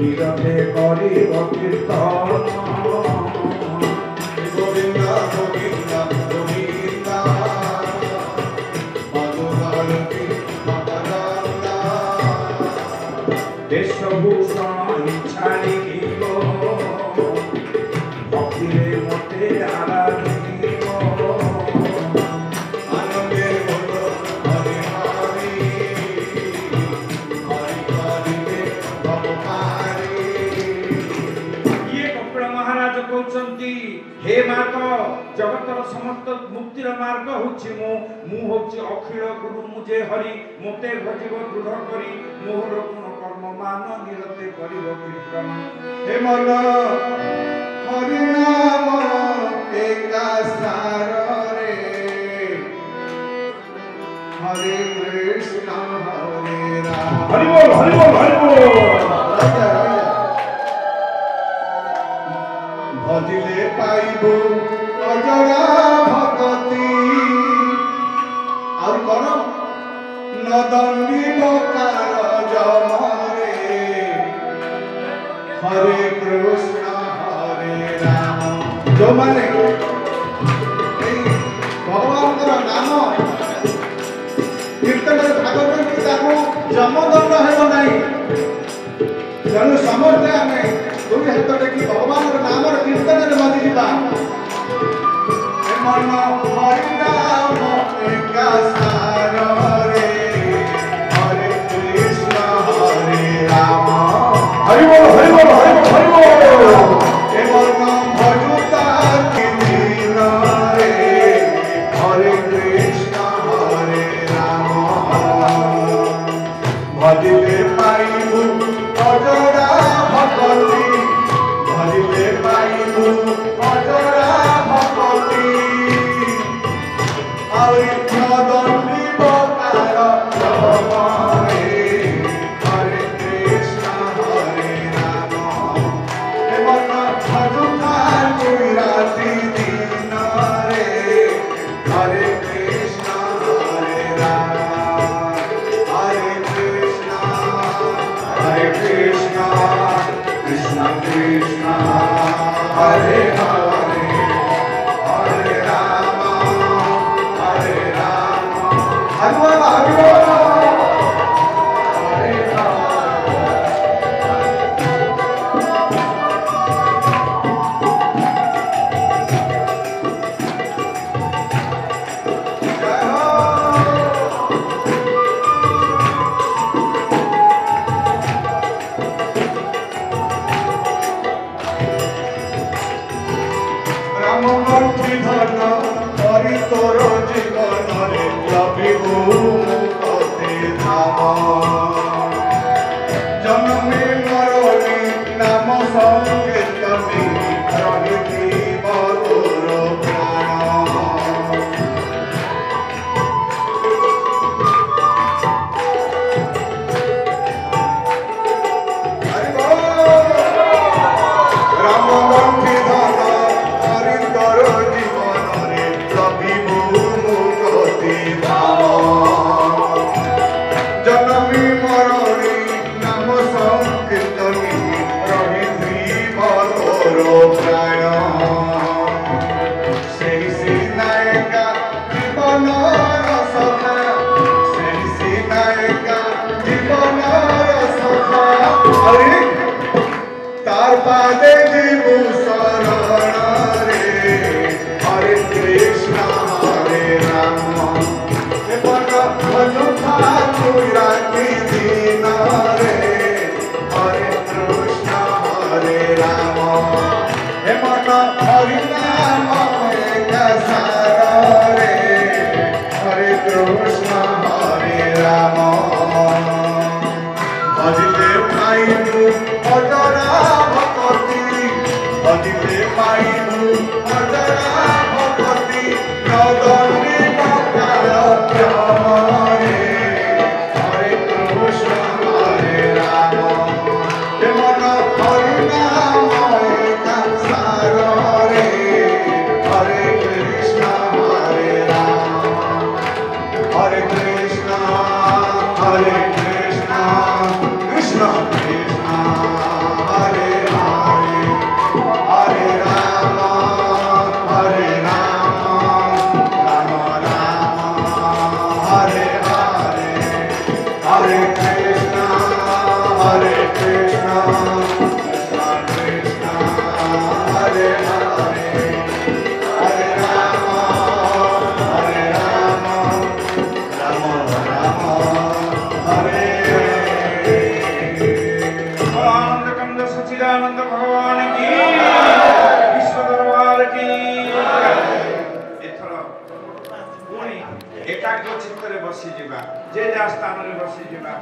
নীরবে করিব কীর্তন গোবিন্দ গোবিন্দ গোবিন্দ মধুমালতী মকরন্দা বেশভূষণ ইচ্ছা লিখিব ভক্তিরে মতে আরাধিব আনন্দে বলো হরি হরি হরি হরিতে ভবহারি। ইয়ে কপিল মহারাজ কହୁଛନ୍ତି हे मात जगतर समस्त मुक्तिर मार्ग होछि मु होछि अखिल गुरु मुझे हरि मोते भजिब दृढ़ करी मोहर गुण कर्म मान निरते करिब कीर्तन हे मन हरि नाम एका सार रे हरे कृष्ण हरे राम। हरि बोल हरि बोल हरि बोल भजिले पाइबु अजरा भगति और कौन नदंडी बकार जमरे हरे कृष्ण हरे राम। जो माने भगवान नाम कीर्तन भाग जमदंड हेब नहीं तेणु समस्ते आम दुई हाथ टेकी भगवान नाम कीर्तन मजिजा मन हरि नाम एका सार रे हरे कृष्ण हरे राम। हरि बोल हरि बोल हरि बोल हरि बोल हे मन भजुता दिन रे हरे कृष्ण हरे राम। भजिले पाइबु अजरा भगति भजिले पाइबु अजरा भगति और नदंडी बकार जमरे हरे कृष्ण हरे राम। हे मन भजुता राति दिन रे हरे कृष्ण हरे राम। हरे कृष्ण कृष्ण कृष्ण हरे हरे हरे राम हरे राम हरे बोल हरे बोल हरे राम। राम बंशी धन हरि तोर जीवन रे लभिबु मुक्ति धाम। जन्मे मरणी नाम संकीर्तने रहिथि मधुर प्राण। हरि बोल राम बंशी धन हरि तोर जीवन रे लभिबु मुक्ति धाम। जन्मी मरणी नाम संकीर्तने रहिथि मधुर प्राण। सेहि सीनायिका जीवन सखा सेहि सीनायिका जीवन सखा अरे तार पादे जीवु शरण रे हरे कृष्ण हरे राम। हे मन भजुता राति दिन रे हरे कृष्ण हरे राम। हे मन हरि नाम एका सार रे हरे कृष्ण हरे राम। भजिले पाइबु अजरा भगति सच्चिदानंद भगवान की विश्व दरबार की एथर पुणी एकाग्र चित्तरे बसी जिबा जे जा स्थान रे बसी जिबा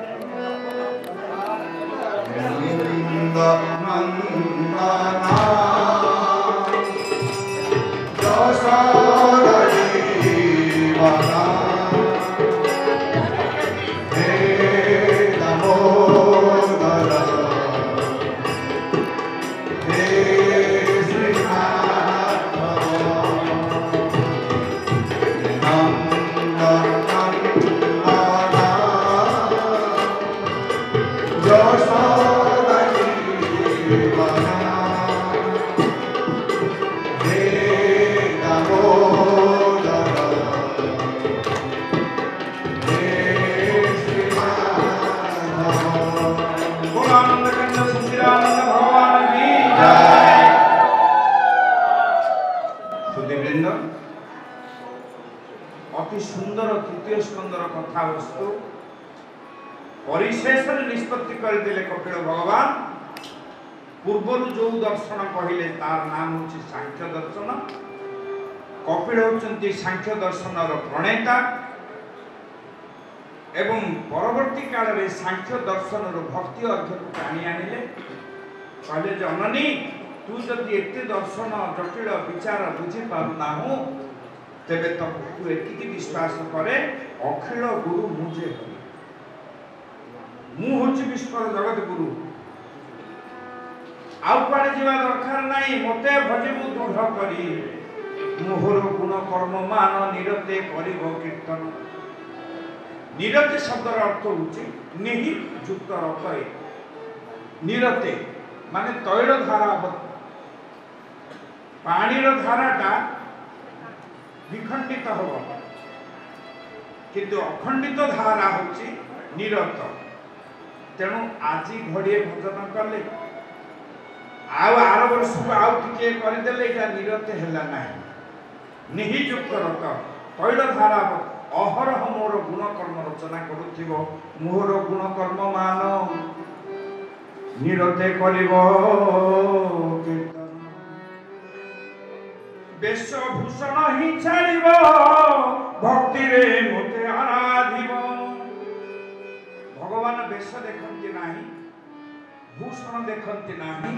अति सुंदर तृतीय स्कंदर कथा वस्तु परिशेष निष्पत्ति करदेले कपिल भगवान पूर्वर जो दर्शन कहले तार नाम होछि सांख्य दर्शन। कपिल होचंती सांख्य दर्शन प्रणेता एवं परवर्ती काल रे सांख्य दर्शन भक्ति अर्थ को टाणी आनिले कहले जननी तू जदि एते दर्शन जटिल विचार बुझी पारुना हो तेबे तू एतिकी विश्वास करे अखिल गुरु मुझे हरि मु होछि विश्व जगत गुरु आउ पाड़े जीवा दरकार नाही मते भजिबु दृढ़ करी मोहर गुण कर्म मान निरते करिबो कीर्तन। निरते शब्दर अर्थ होछि निहि युक्त रतय निरते माने तैल धारा पानीर धाराटा विखंडित हो किंतु अखंडित धारा होछि निरत। तेणु आज घड़िए भजन कले आउ आर वर्ष को आउ टिके करदेले एटा निरते हैला नाही निहियुक्त रत तैल धारा अहरह मोर गुण कर्म रचना करुथिबो मोर गुण कर्म मान निरते करिबो कीर्तन। वेशभूषण ही छाड़िब भक्ति रे मोते आराधिब। भगवान वेश देखती नाही भूषण देखती नाही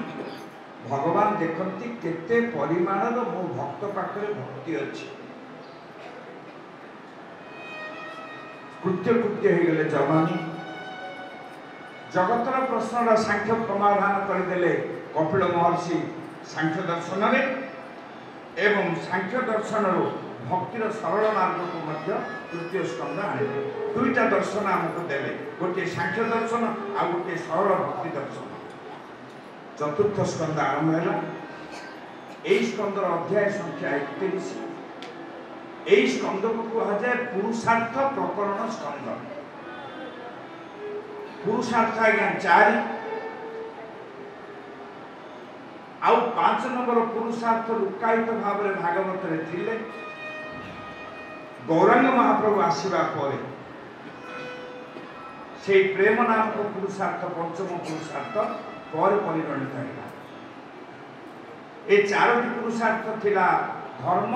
भगवान देखती केते परिमाणर मो भक्त पाखरे भक्ति अछि। कृत्य कृत्य हो गले जवानी जगतर प्रश्नर सांख्य समाधान करदेले कपिल महर्षि सांख्य दर्शन रे एवं सांख्य दर्शन भक्तिर सरल मार्ग को मध्य तृतीय स्कंद आने दुईटा दर्शन आमको देले गोटे सांख्य दर्शन आ गोटे सरल भक्ति दर्शन। चतुर्थ स्कंद आरंभ है यही स्कंदर अध्याय संख्या 31 यही स्कंद को कहा जाए पुरुषार्थ प्रकरण स्कंद। पुरुषार्थ आज्ञा 4 आउ 5 नंबर पुरुषार्थ लुकायित भाव में भागवत रे थिले। गौरांग महाप्रभु आसीबा परे से प्रेम नाम को पुरुषार्थ पंचम पुरुषार्थ पर परिगणित है। ये चारोटी पुरुषार्थ थिला धर्म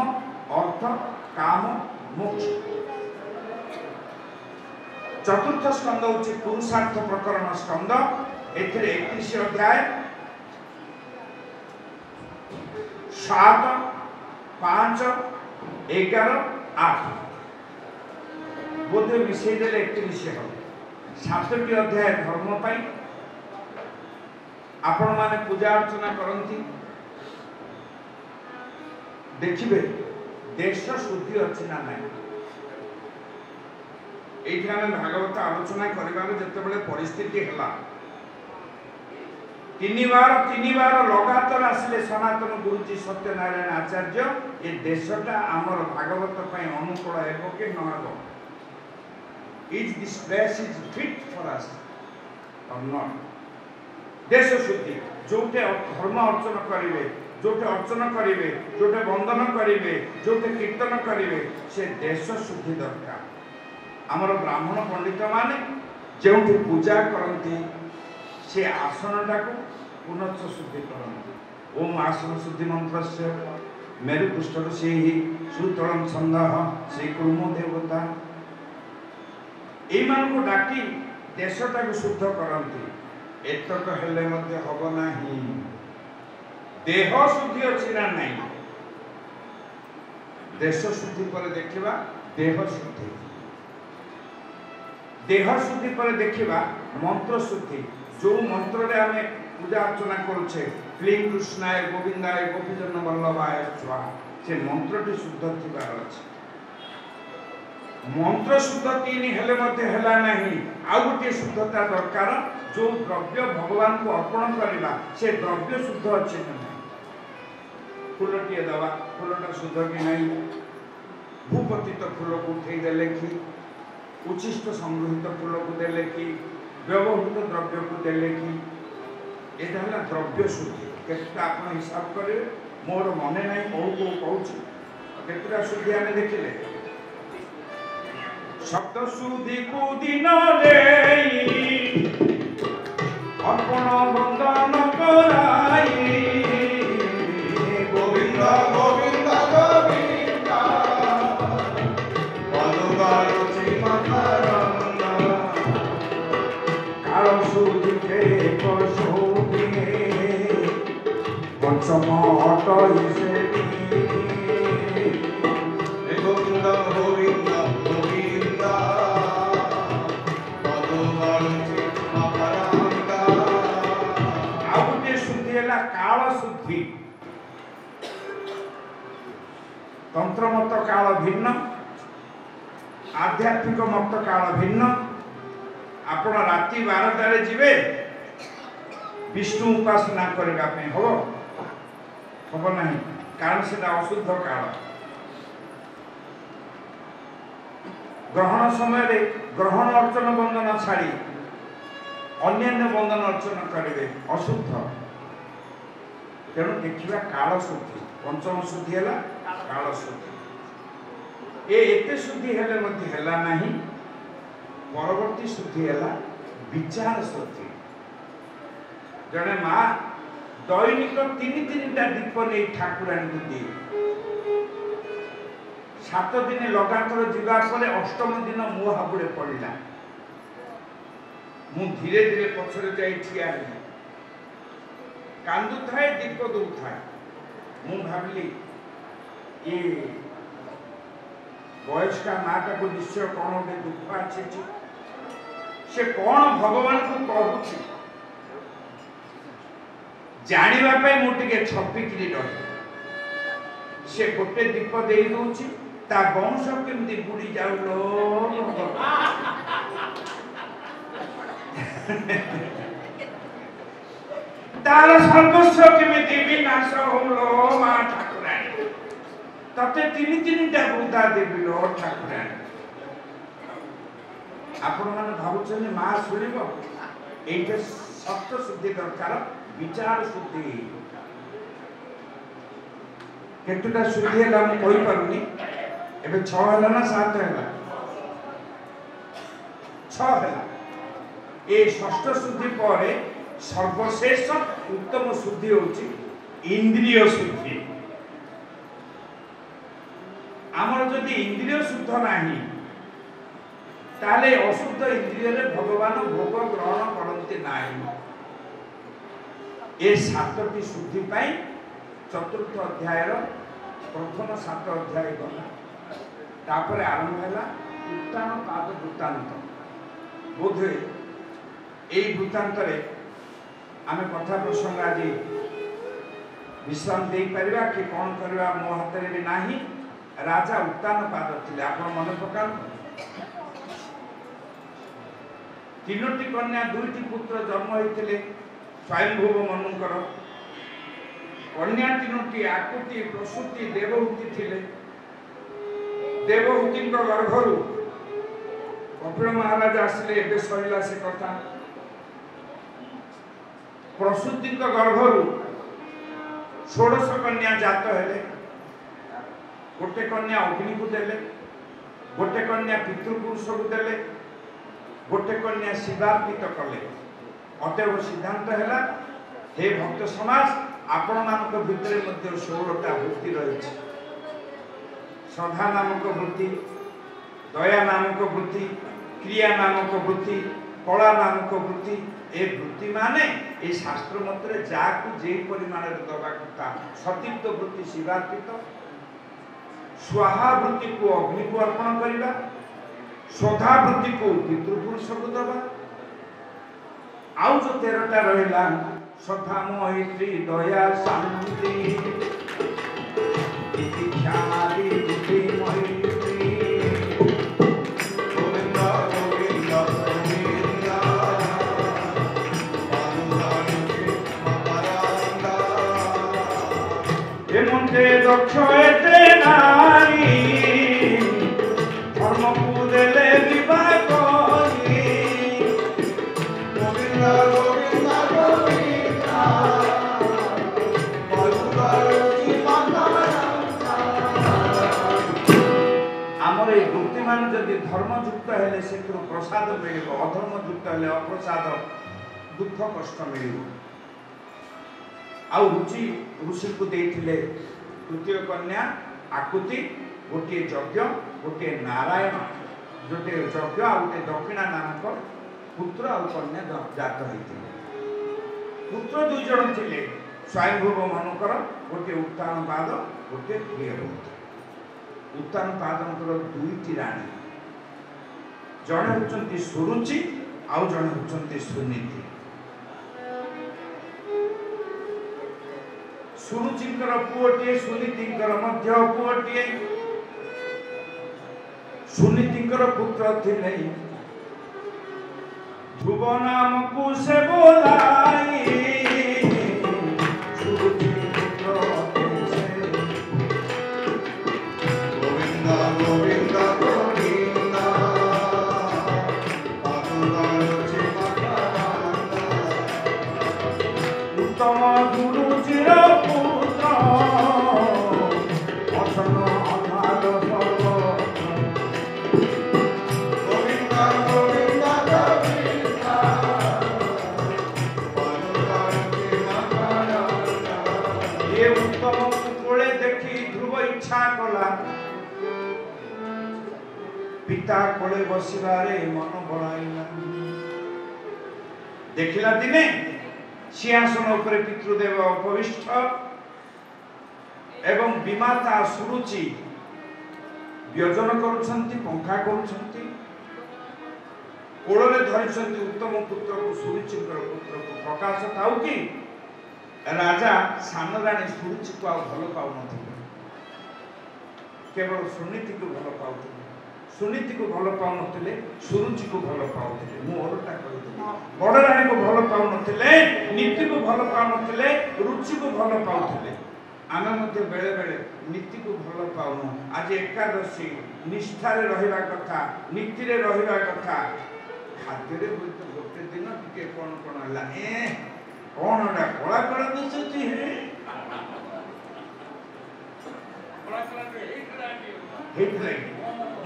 अर्थ काम मोक्ष। चतुर्थ स्कंद होछि पुरुषार्थ प्रकरण स्कंद। एथिरे 31 अध्याय 7 5 11 8 बोधे विषय देले 31 हो 7टी अध्याय धर्म पाई आपण माने पूजा अर्चना करंती देखिबे देश शुद्धि अछि ना नाही। एठी आमे भागवत आलोचना करिबार जते बेले परिस्थिति हला 3 बार लगातार आसिले सनातन गुरुजी सत्यनारायण आचार्य ये देशटा आमर भागवत पई अनुकूल हेबो कि न हेबो is this place is fit for us और नॉट। देश शुद्धि जोटे धर्म अर्चन करेंगे जोटे अर्चन करेंगे जोटे बंदन करेंगे जोटे कीर्तन करेंगे से देश शुद्धि दरकार आमर ब्राह्मण पंडित माने जो पूजा करती से आसनटा को पुनश्च शुद्धि करती ओम आसन शुद्धि मंत्र से मेरुपृष्ठ से ही सुतलम छंद से कुर्म देवता यही को डाकी देशटा को शुद्ध करती एतक हेले मध्य हब नाही देह शुद्धि अच्छी ना नहीं देश शुद्धि पर देखिबा देह शुद्धि पर देखिबा मंत्र शुद्धि जो मंत्र रे हमें पूजा अर्चना करुछे क्लीं कृष्णाय गोविंदाय गोपीजन वल्लभाय स्वाहा से मंत्रटी शुद्ध थिबार अछि मंत्र शुद्ध तीन हेले मध्य हेला नहीं आ गोटे शुद्धता दरकार जो द्रव्य भगवान को अर्पण करवा से द्रव्य शुद्ध अच्छे ना फूलटिए दवा फूलटा शुद्ध कि नहीं भूपतित फूल को उठे देले कि उचिष्ट संग्रहित फूल को देले कि व्यवहृत द्रव्य को देले कि एटा हला द्रव्य शुद्धि केतटा आपण हिसाब करे मोर मने नहीं को कहूँ केतटा शुद्धि आमे देखिले शब्द शुद्धि को दिन रे अर्पण बंदन कराई गोविंद गोविंद गोविंद बलुगालु श्रीमंत काल शुद्धि के शुद्धि पंचम अटई से गोविंद गोविंद काल शुद्धि तंत्र मत काल भिन्न आध्यात्मिक मत काल भिन्न आपण राति 12 जीवे विष्णु उपासना करबा पे हब नहीं कारण से अशुद्ध काल ग्रहण समय ग्रहण अर्चन बंदन छाड़ी अन्य बंदन अर्चन करेंगे अशुद्ध तेणु देखा काल शुद्धि पंचम शुद्धि है काल शुद्धि एते शुद्धि हेले नहीं परवर्ती शुद्धि है विचार शुद्धि जड़े माँ दैनिक 3-3टा दीप नहीं ठाकुराणी को दिए 7 दिन लगातार जावापर 8म दिन मो हाबुड़े पड़ा मु धीरे धीरे पछरे जाई ठिया कांदु थाए दीप दौ थाए मु भाविली ये वयस्का माटा को निश्चय कौन गोटे दुख अच्छे से कौन भगवान को कहूँ जानवाई मुझे छपिकी रही से गोटे दीप दे दूची ता वंश केमती बुड़ी जाऊलो तार सर्वस्व केमती विनाश होलो मां ठाकुराणी तते 3-3टा बुद्धा देवी लो ठाकुराणी आपण माने भाबुछन मां सुनिबो एटा सत्य शुद्धि दरकार विचार शुद्धि केतुटा शुद्धि है हम कोई पारुनी एबे 6 हला ना 7 हला 6 हला ए षष्ठ शुद्धि परे सर्वशेष उत्तम शुद्धि होची इंद्रिय शुद्धि आमर जदि इंद्रिय शुद्ध नाही ताले अशुद्ध इंद्रिय रे भगवान भोग ग्रहण करते नाही ए 7टी शुद्धि पाई चतुर्थ अध्याय प्रथम 7 अध्याय गला तापर आरंभ है उत्तान पाद वृत्तांत बोधे यही वृत्तांत आम कथा प्रसंग आज विश्राम दे पारिबा कि कौन करवा मो हाथ में भी नाही राजा उत्तान पाद थिले आपण मन पका 3टी कन्या 2टी पुत्र जन्म होते स्वयंभुव मनुकर कन्या 3टी आकुति प्रसूति देवहूति थिले देवहूति गर्भरु कपिल महाराज आसिले एबे सरिला से कथा प्रसूति गर्भरू 16 कन्या जात हेले गोटे कन्या अग्नि को देले गोटे कन्या पितृपुरुष को देले गोटे कन्या शिवार्पित कले अतएव सिद्धांत है हे भक्त समाज आपण मानक भितर मध्य 16टा वृत्ति रही श्रद्धा नामक वृत्ति दया नामक वृत्ति क्रिया नामक वृत्ति कला नामक वृत्ति ए वृत्ति माने ए शास्त्र मत जाकू जे परिमाण दबा कथा सतीत्व वृत्ति शिवार्पित स्वाहा वृत्ति को अग्नि को अर्पण करवा श्रद्धा वृत्ति को पितृपुरुष को दबा आउ जो 13टा रहिला श्रद्धा मैत्री दया शांति तितिक्षा आदि वृत्ति मैत्री गोविंद गोविंद गोविंद हे मुंडे दक्ष एते नारी धर्म को देले विवाह करी गोविंद गोविंद गोविंद आमर ये बुद्धिमान जदि धर्मयुक्त हेले से प्रसाद मिल अधर्मयुक्त हेले अप्रसाद दुख कष्ट मिल आउ रुचि ऋषि को देथिले तृतीय कन्या आकुति गोटे यज्ञ गोटे नारायण गोटे यज्ञ आ गोटे दक्षिणा नामक पुत्र आ कन्या जात होते पुत्र 2 जन थिले स्वयंभुव मनकर गोटे उत्तान पाद गोटे प्रियव्रत उत्तान पादंकर 2टी राणी जड़े होचंती सुरुचि आउ जड़े होचंती सुनीति सुरुचिंकर पुओटे सुनीतिंकर मध्य पुओटे सुनीतिंकर पुत्र थिले ध्रुव नाम को से बोलाई सुरुचि पुत्र से गोविंद गोविंद गोविंद उत्तम गुरुचिर पुत्र असन अनाथ सर्व गोविंद गोविंद गोविंद ये उत्तम कोले देखी ध्रुव इच्छा कला पिता कोले बसिबारे मन बळाइला देखिला दिने सिंहासन उपरे पितृदेव उपविष्ट एवं विमाता सुरुचि व्यजन करुछंती पंखा करुछंती कोड़े धरिछंती उत्तम पुत्र को सुरुचिकर पुत्र को प्रकाश थाउ कि राजा सान राणी सुरुचि को भल पाउ नथिले केवल सुनीति को भल पाउथिले सुनीति को भल पाउ नथिले सुरुचि को भल पाउथिले मोरटा कहिथिले बड़ राणी को भल पाउ नथिले नीति को भल पाउ नथिले रुचि को भल पाउथिले आमे मध्ये बेले बेले नीति को भल पाउनु आज एकादशी निष्ठा रे रहिबा कथा नीति रे रहिबा कथा खाद्य रे गोटे दिन टिके कोन कोन हला कोन डा कोला कोला दिसुची हे कोला कोला हेतले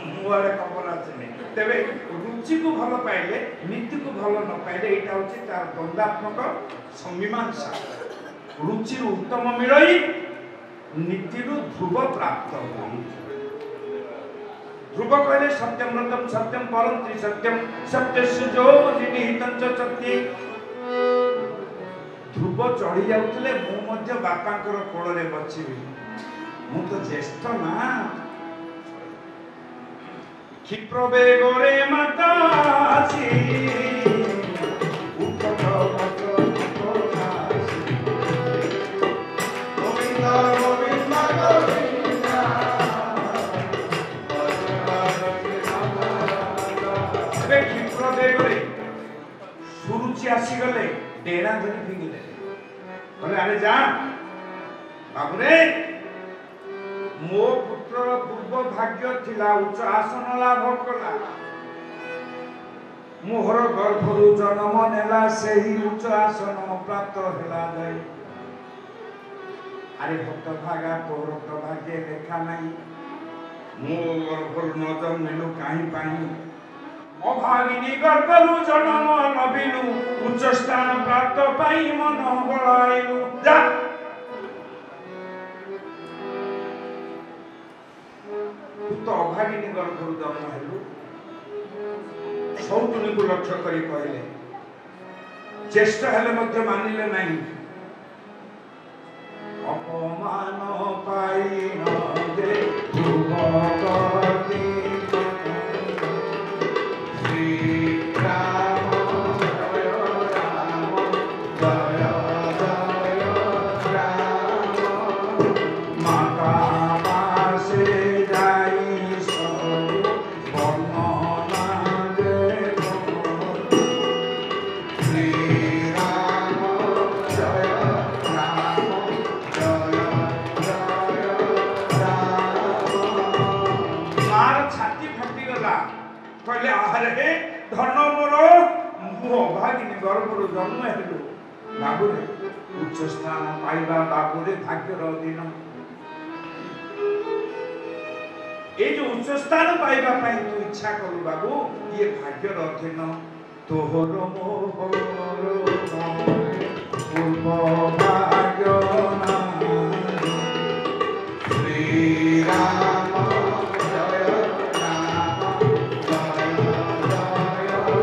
मुआरे खबर आछने तबे रुचि को भल पाइले नीति को भल न पाइले एटा होची तार द्वंद्वात्मक संमीमांसा रुचि उत्तम मिलई नीति ध्रुव प्राप्त होई ध्रुव कहले सत्यम सत्यम परम त्रिसत्यम सत्यस्य जो निहितं च सत्ये ध्रुव चढ़ी जाउतले मु मध्य बापाकर कोल रे बचिबी मु तो ज्येष्ठ ना क्षिप्र बेगरे मातासी उठक गोविंद गोविंद गोविंद अबे क्षिप्र बेगरे सुरुचि आसी गले डेरा धरी फिंगिले बोले अरे जा बाबुरे मो पुत्र पूर्व भाग्य थिला उच्च आसन लाभ कला मोहर गर्भरु जन्म नेला सेही उच्च आसन प्राप्त हेला जाय। अरे भक्त भागा तोर तो भाग्य लेखा नहीं, मो गर्भरु न जन्मिलु काहीं पाई। अभागिनी गर्भरु जन्म नबिलु उच्च स्थान प्राप्त पाई मन बळाइलु। जा तू तो अभागिनी गर्भरु जन्म हेलु। सौतुनी को लक्ष्य करी कहले चेष्टा हेले मध्य मानिले नहीं। अपमान पाई न दे भगवती श्री राम जय राम जय जय राम। माता पासे जाई सब वर्णना दे श्री राम जय राम जय जय राम। मार छाती फाटी गला कहले आहारे धन मोर मु अभागिनी गर्भरु जन्म हेलु। बाबुरे उच्च स्थान पाइबा बाबुरे भाग्यर दिन। ए जो उच्च स्थान पाइबा पाई तू इच्छा करू बाबू ये भाग्यर अधीन। तोहर मोहर पूर्व भाग्य नाही। श्री राम जय राम जय जय राम।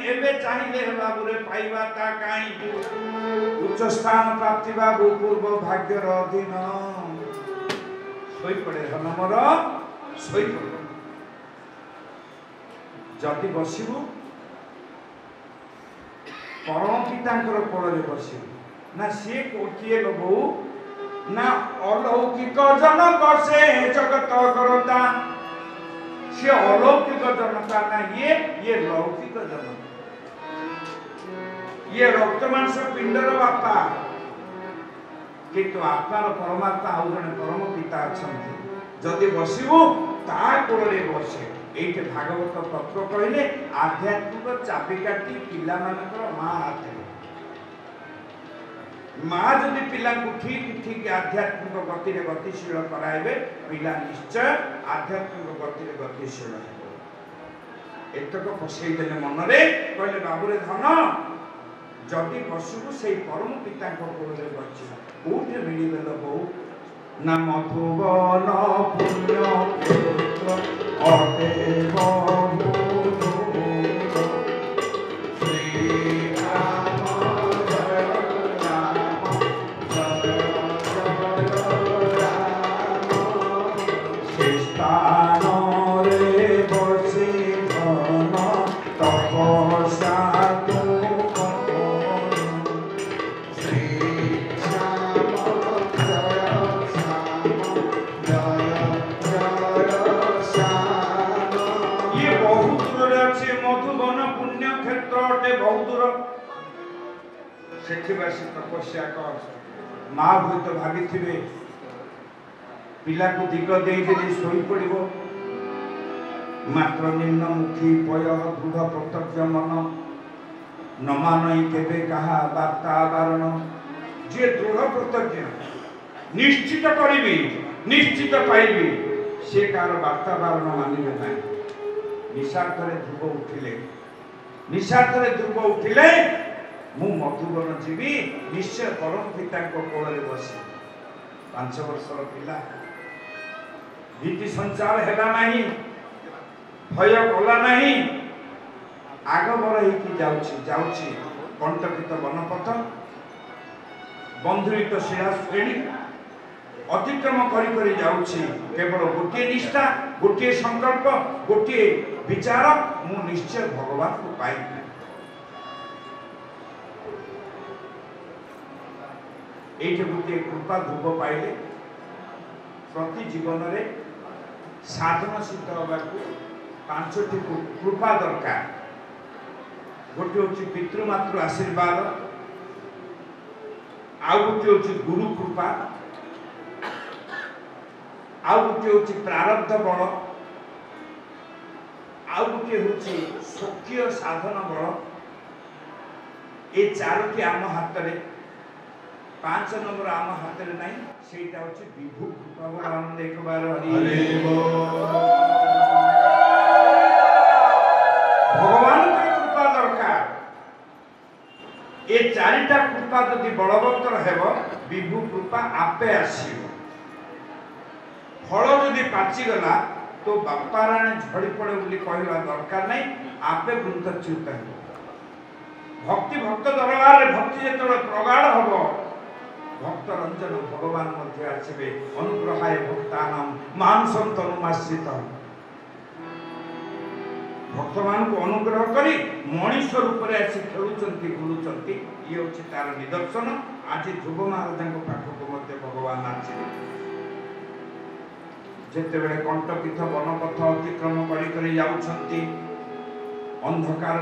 एबे चाहिले बाबुरे पाइबा उच्च स्थान प्राप्ति बाबू पूर्व भाग्यर अधीन। सोई पड़े धनमर सोई पड़े। जदि बसिबु परम पितांकर कोଳରେ बसिबु ना सी किए बबू ना अलौकिक जनक से जगत करता। सी अलौकिक जनता ना ये लौकिक जनक। ये रक्त मांस पिंडर बापा किंतु आत्मार परमात्मा आउ जने परम पिता अछंती। जदि बसिबु ता कोଳରେ बसे। एइटे भागवत तत्व कहले आध्यात्मिक चाबिकाठी पिला मानकर मां हाथे। मां जदि पिला को ठीक ठीक आध्यात्मिक गति रे गतिशील कराइबे पिला निश्चय आध्यात्मिक गति रे गतिशील हेबो। एतक फसई देले मन रे कहले बाबुरे धन जदि बसुबु से परम पिता कोଳରେ बचिबा कोठे मिलिबेल बहु ना मधुबन पुण्य पुत्र अते बहु। श्री राम जय राम जय जय राम। से स्थान रे बसी धन तपस्या तपस्या कर। माँ हुए तो भावी पिला को दिग देदेली शोई पड़ो मात्र निम्नमुखी पय दृढ़ प्रत्यक्ष मन न मानई केबे कहा वार्ता बारण। जे दृढ़ प्रत्यक्ष निश्चित करी निश्चित पाइबी से कार वार्ता बारण मानिबे ना। निशार्थ ध्रुव उठिले निशार्थ ध्रुव उठिले मु मधुबन जीवी निश्चय परम पिता कोଳରେ बसी। 5 वर्षर पिला भीति संचार हेला नहीं भय गला नहीं आग बर होगी जाऊँगी कंटकित वनपथ बंधुरित शिला श्रेणी अतिक्रम करी जाऊँगी। केवल गोटे निष्ठा गोटे संकल्प गोटे विचार मु निश्चय भगवान को पाई। ये गोटे कृपा ध्रुव पाइले प्रति जीवन रे साधन सिद्ध होगा पांचटी कृपा दरकार। गोटे हूँ पितृमातृ आशीर्वाद, आउ गोटे हूँ गुरु कृपा, आउ गोटे हूँ प्रारब्ध बल, आउ गोटे हूँ स्वकीय साधन बल। ये चारोटी आम हाथ में, 5 नंबर आम हाथ में नहीं, सेटा हूँ विभु कृपा। भगवान एक बार भगवान कृपा दरकार। ये चारिटा कृपा जदि बलवत्तर हेब विभु कृपा आपे आसीब। फल जदि पाचिगला तो बापा राणी झड़ी पड़े बोली कहवा दरकार नहीं, आपे वृद्धच्युत हो। भक्ति भक्त दरबार रे भक्ति जो प्रगाढ़ हम भक्त रंजन भगवान मध्य आसबे। अनुग्रहाय भक्तानां मानसं तनुमाश्रित। भक्त मान को अनुग्रह करी मनीष रूप में आसी खेलुचंती बुलुचंती, ये हूँ तार निदर्शन। आज ध्रुव महाराज पाखक भगवान आसे जिते बड़े कंटकीथ वनपथ अतिक्रम कर अंधकार